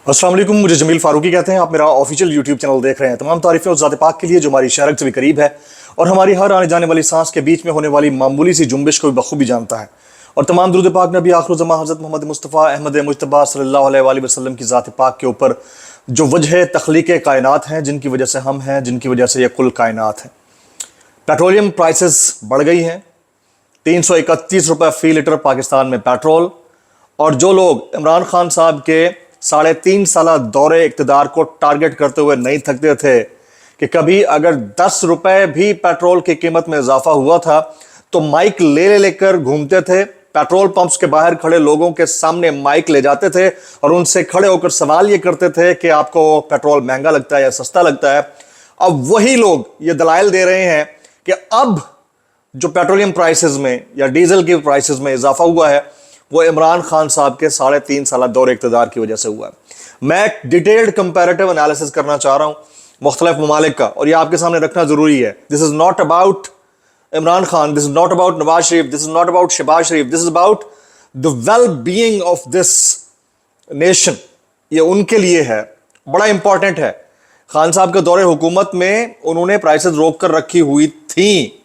अस्सलाम वालेकुम, मुझे जमील फारूकी कहते हैं। आप मेरा ऑफिशियल यूट्यूब चैनल देख रहे हैं। तमाम तारीफें उस ज़ात पाक के लिए जो हमारी शरक से भी करीब है और हमारी हर आने जाने वाली सांस के बीच में होने वाली मामूली सी जुम्बिश को भी बखूबी जानता है। और तमाम दुरूद पाक नबी आखिरुज़्ज़मा हज़रत मोहम्मद मुस्तफ़ा अहमद मुज्तबा सल्लल्लाहु अलैहि वसल्लम की ज़ात पाक के ऊपर जो वजह तख्लीक़ कायनात हैं, जिनकी वजह से हम हैं, जिनकी वजह से यह कुल कायनात है। पेट्रोलियम प्राइसेस बढ़ गई हैं। 331 रुपये फ़ी लीटर पाकिस्तान में पेट्रोल। और जो लोग इमरान खान साहब के 3.5 साल दौरे इक़्तिदार को टारगेट करते हुए नहीं थकते थे कि कभी अगर 10 रुपए भी पेट्रोल की कीमत में इजाफा हुआ था तो माइक लेकर घूमते थे, पेट्रोल पंप्स के बाहर खड़े लोगों के सामने माइक ले जाते थे और उनसे खड़े होकर सवाल ये करते थे कि आपको पेट्रोल महंगा लगता है या सस्ता लगता है। अब वही लोग ये दलाइल दे रहे हैं कि अब जो पेट्रोलियम प्राइसेस में या डीजल की प्राइसेस में इजाफा हुआ है वो इमरान खान साहब के 3.5 साल दौरे इक़्तिदार की वजह से हुआ है। मैं एक डिटेल्ड कंपैरेटिव एनालिसिस करना चाह रहा हूं मुख्तलिफ ममालिक का, और ये आपके सामने रखना जरूरी है। This is not about Imran Khan, this is not about Nawaz Sharif, this is not about Shahbaz Sharif, this is about the well being of this nation. ये उनके लिए है, बड़ा इंपॉर्टेंट है। खान साहब के दौरे हुकूमत में उन्होंने प्राइसेस रोक कर रखी हुई थी,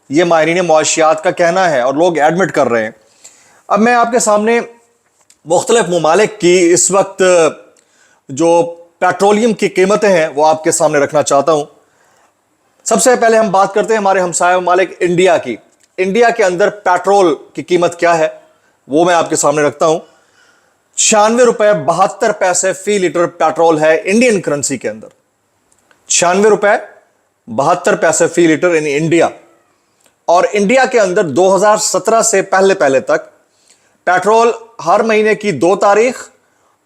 ये माहिरीन मुआशियात का कहना है और लोग एडमिट कर रहे हैं। अब मैं आपके सामने मुख्तलिफ ममालिक की इस वक्त जो पेट्रोलियम की कीमतें हैं वो आपके सामने रखना चाहता हूं। सबसे पहले हम बात करते हैं हमारे हमसाया ममालिक इंडिया की। इंडिया के अंदर पेट्रोल की कीमत क्या है वो मैं आपके सामने रखता हूं। 96.72 रुपए फी लीटर पेट्रोल है इंडियन करेंसी के अंदर। 96.72 फी लीटर इन इंडिया। और इंडिया के अंदर 2017 से पहले तक पेट्रोल हर महीने की 2 तारीख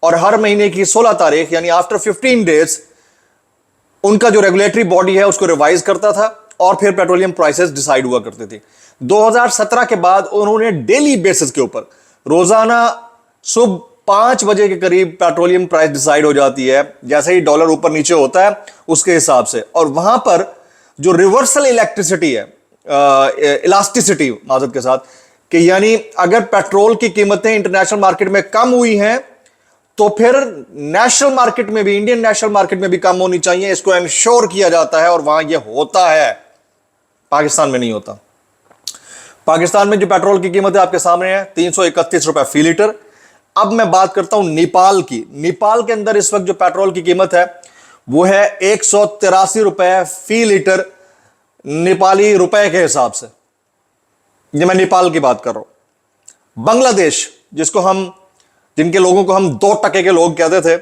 और हर महीने की 16 तारीख यानी आफ्टर 15 डेज उनका जो रेगुलेटरी बॉडी है उसको रिवाइज करता था और फिर पेट्रोलियम प्राइसेस डिसाइड हुआ करते थे। 2017 के बाद उन्होंने डेली बेसिस के ऊपर रोजाना सुबह 5 बजे के करीब पेट्रोलियम प्राइस डिसाइड हो जाती है, जैसे ही डॉलर ऊपर नीचे होता है उसके हिसाब से। और वहां पर जो रिवर्सल इलेक्ट्रिसिटी है, इलास्टिसिटी माजरत के साथ, कि यानी अगर पेट्रोल की कीमतें इंटरनेशनल मार्केट में कम हुई हैं तो फिर नेशनल मार्केट में भी, इंडियन नेशनल मार्केट में भी कम होनी चाहिए, इसको इंश्योर किया जाता है और वहां यह होता है। पाकिस्तान में नहीं होता। पाकिस्तान में जो पेट्रोल की कीमत है आपके सामने है 331 रुपए फी लीटर। अब मैं बात करता हूं नेपाल की। नेपाल के अंदर इस वक्त जो पेट्रोल की कीमत है वो है 183 रुपए फी लीटर नेपाली रुपए के हिसाब से। ये मैं नेपाल की बात कर रहा हूं। बांग्लादेश, जिनके लोगों को हम 2 टके के लोग कहते थे,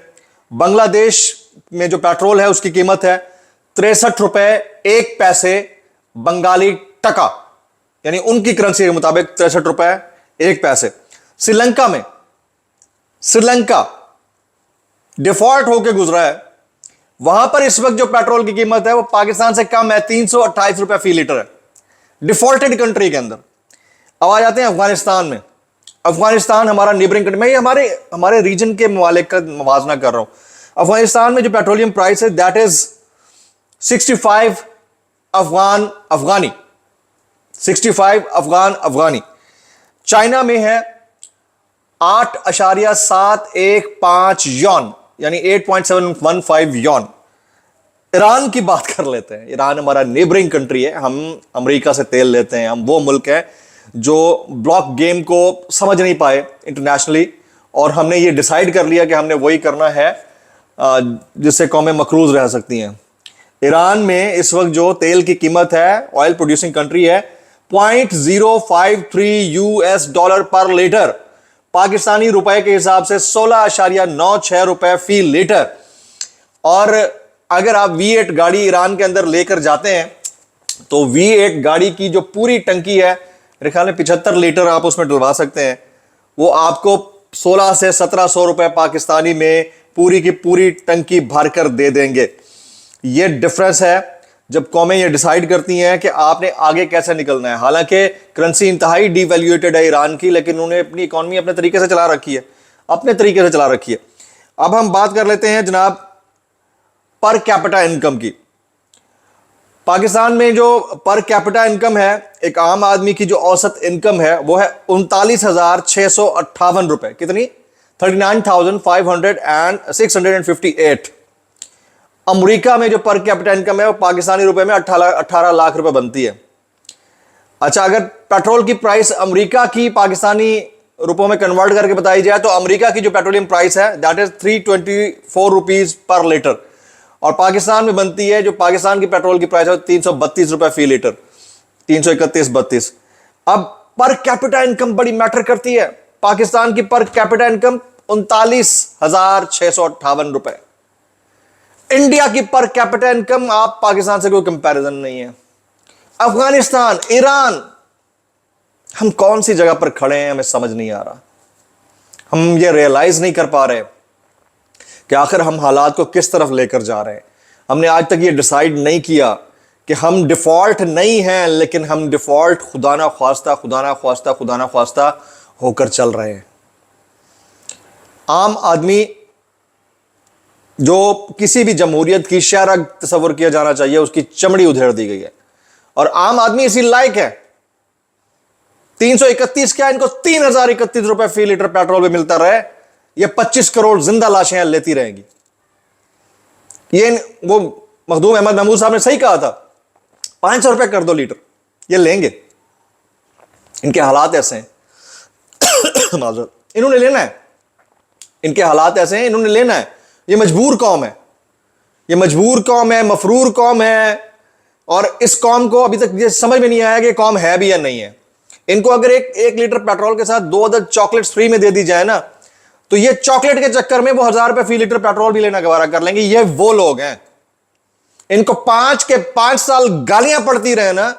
बांग्लादेश में जो पेट्रोल है उसकी कीमत है 63 रुपए 1 पैसे बंगाली टका, यानी उनकी करेंसी के मुताबिक 63 रुपए 1 पैसे। श्रीलंका डिफॉल्ट होकर गुजरा है, वहां पर इस वक्त जो पेट्रोल की कीमत है वो पाकिस्तान से कम है, 328 रुपए फी लीटर है, डिफॉल्टेड कंट्री के अंदर। अब आ जाते हैं अफगानिस्तान में। अफगानिस्तान हमारा नेबरिंग कंट्री, मैं हमारे रीजन के ममालिक का मवाजना कर रहा हूं। अफगानिस्तान में जो पेट्रोलियम प्राइस है that is 65 Afghani 65 Afghani. China में है 8.715 यॉन, यानी 8.715 यॉन। ईरान की बात कर लेते हैं। ईरान हमारा नेबरिंग कंट्री है, हम अमेरिका से तेल लेते हैं, हम वो मुल्क है जो ब्लॉक गेम को समझ नहीं पाए इंटरनेशनली, और हमने ये डिसाइड कर लिया कि हमने वही करना है जिससे कौमें मकरूज रह सकती हैं। ईरान में इस वक्त जो तेल की कीमत है, ऑयल प्रोड्यूसिंग कंट्री है, $0.053 पर लीटर, पाकिस्तानी रुपए के हिसाब से 16.96 रुपए फी लीटर। और अगर आप V8 गाड़ी ईरान के अंदर लेकर जाते हैं तो V8 गाड़ी की जो पूरी टंकी है, मेरे ख्याल में 75 लीटर आप उसमें डलवा सकते हैं, वो आपको 16 से 1700 रुपए पाकिस्तानी में पूरी की पूरी टंकी भरकर दे देंगे। ये डिफरेंस है जब कौमें ये डिसाइड करती हैं कि आपने आगे कैसे निकलना है। हालांकि करेंसी इंतहाई डिवैल्यूएटेड है ईरान की, लेकिन उन्होंने अपनी इकॉनमी अपने तरीके से चला रखी है, अब हम बात कर लेते हैं जनाब पर कैपिटा इनकम की। पाकिस्तान में जो पर कैपिटा इनकम है, एक आम आदमी की जो औसत इनकम है वो है 39,658 रुपए। कितनी? 39,658। अमेरिका में जो पर कैपिटा इनकम है वो पाकिस्तानी रुपए में 18 लाख रुपए बनती है। अच्छा, अगर पेट्रोल की प्राइस अमेरिका की पाकिस्तानी रुपयों में कन्वर्ट करके बताई जाए तो अमेरिका की जो पेट्रोलियम प्राइस है that is 324 rupees per litre, और पाकिस्तान में बनती है जो पाकिस्तान की पेट्रोल की प्राइस है 332 रुपए फी लीटर, 331-32। अब पर कैपिटा इनकम बड़ी मैटर करती है। पाकिस्तान की पर कैपिटा इनकम 39,658 रुपए। इंडिया की पर कैपिटा इनकम आप पाकिस्तान से कोई कंपैरिजन नहीं है। अफगानिस्तान, ईरान, हम कौन सी जगह पर खड़े हैं हमें समझ नहीं आ रहा। हम ये रियलाइज नहीं कर पा रहे कि आखिर हम हालात को किस तरफ लेकर जा रहे हैं। हमने आज तक ये डिसाइड नहीं किया कि हम डिफॉल्ट नहीं हैं, लेकिन हम डिफॉल्ट खुदा ना ख्वास्ता होकर चल रहे हैं। आम आदमी जो किसी भी जमहूरियत की शहरग तस्वर किया जाना चाहिए उसकी चमड़ी उधेड़ दी गई है, और आम आदमी इसी लायक है। 331 क्या, इनको 3031 रुपए फी लीटर पेट्रोल पे मिलता रहे, ये 25 करोड़ जिंदा लाशें लेती रहेंगी। ये वो मखदूम अहमद महमूद साहब ने सही कहा था, 500 रुपए कर दो लीटर, ये लेंगे। इनके हालात ऐसे हैं माजूर, इन्होंने लेना है। इनके हालात ऐसे हैं, इन्होंने लेना है। ये मजबूर कौम है, ये मजबूर कौम है, मफरूर कौम है, और इस कौम को अभी तक ये समझ में नहीं आया कि कौम है भी या नहीं है। इनको अगर एक लीटर पेट्रोल के साथ 2 अदद चॉकलेट्स फ्री में दे दी जाए ना, तो ये चॉकलेट के चक्कर में वो 1000 रुपए फी लीटर पेट्रोल भी लेना गवारा कर लेंगे। ये वो लोग हैं, इनको 5 साल गालियां पड़ती रहे ना,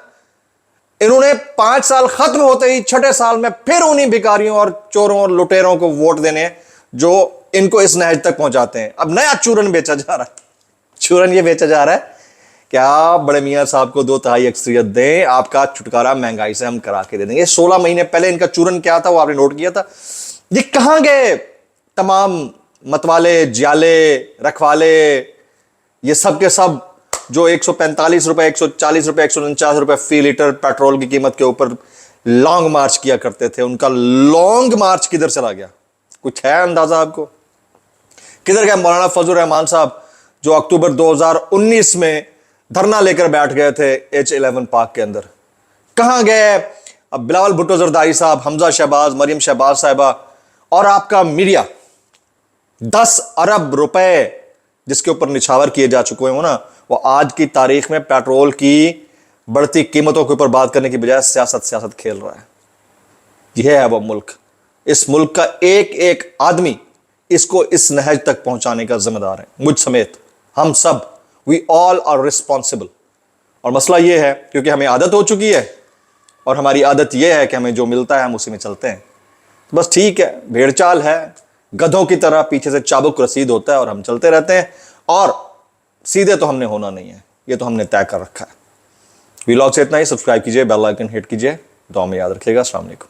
इन्होंने 5 साल खत्म होते ही 6ठे साल में फिर उन्हीं भिखारियों और चोरों और लुटेरों को वोट देने जो इनको इस नहज तक पहुंचाते हैं। अब नया चूरन बेचा जा रहा है, चूरन ये बेचा जा रहा है कि आप बड़े मियां साहब को 2/3 अक्सरियत दें, आपका छुटकारा महंगाई से हम करा के दे देंगे। 16 महीने पहले इनका चूरन क्या था वो आपने नोट किया था। ये कहां गए तमाम मतवाले, जियाले, रखवाले, ये सब के सब जो 145 रुपए, 140 रुपए, 149 रुपए फी लीटर पेट्रोल की कीमत के ऊपर लॉन्ग मार्च किया करते थे, उनका लॉन्ग मार्च किधर चला गया? कुछ है अंदाजा आपको? किधर गए मौलाना फजल रहमान साहब जो अक्टूबर 2019 में धरना लेकर बैठ गए थे H11 पार्क के अंदर? कहां गए अब बिलावल भुट्टो जरदारी साहब, हमजा शहबाज, मरियम शहबाज साहिबा और आपका मीडिया? 10 अरब रुपए जिसके ऊपर निछावर किए जा चुके हो ना, वो आज की तारीख में पेट्रोल की बढ़ती कीमतों के ऊपर बात करने की बजाय सियासत खेल रहा है। यह है वो मुल्क। इस मुल्क का एक एक आदमी इसको इस नहज तक पहुंचाने का जिम्मेदार है, मुझ समेत हम सब। We all are responsible. और मसला यह है क्योंकि हमें आदत हो चुकी है, और हमारी आदत यह है कि हमें जो मिलता है हम उसी में चलते हैं। तो बस ठीक है, भेड़ चाल है, गधों की तरह पीछे से चाबुक रसीद होता है और हम चलते रहते हैं, और सीधे तो हमने होना नहीं है, ये तो हमने तय कर रखा है। वीलॉग से इतना ही। सब्सक्राइब कीजिए, बेल आइकन हिट कीजिए, दुआ में याद रखिएगा। अस्सलाम वालेकुम।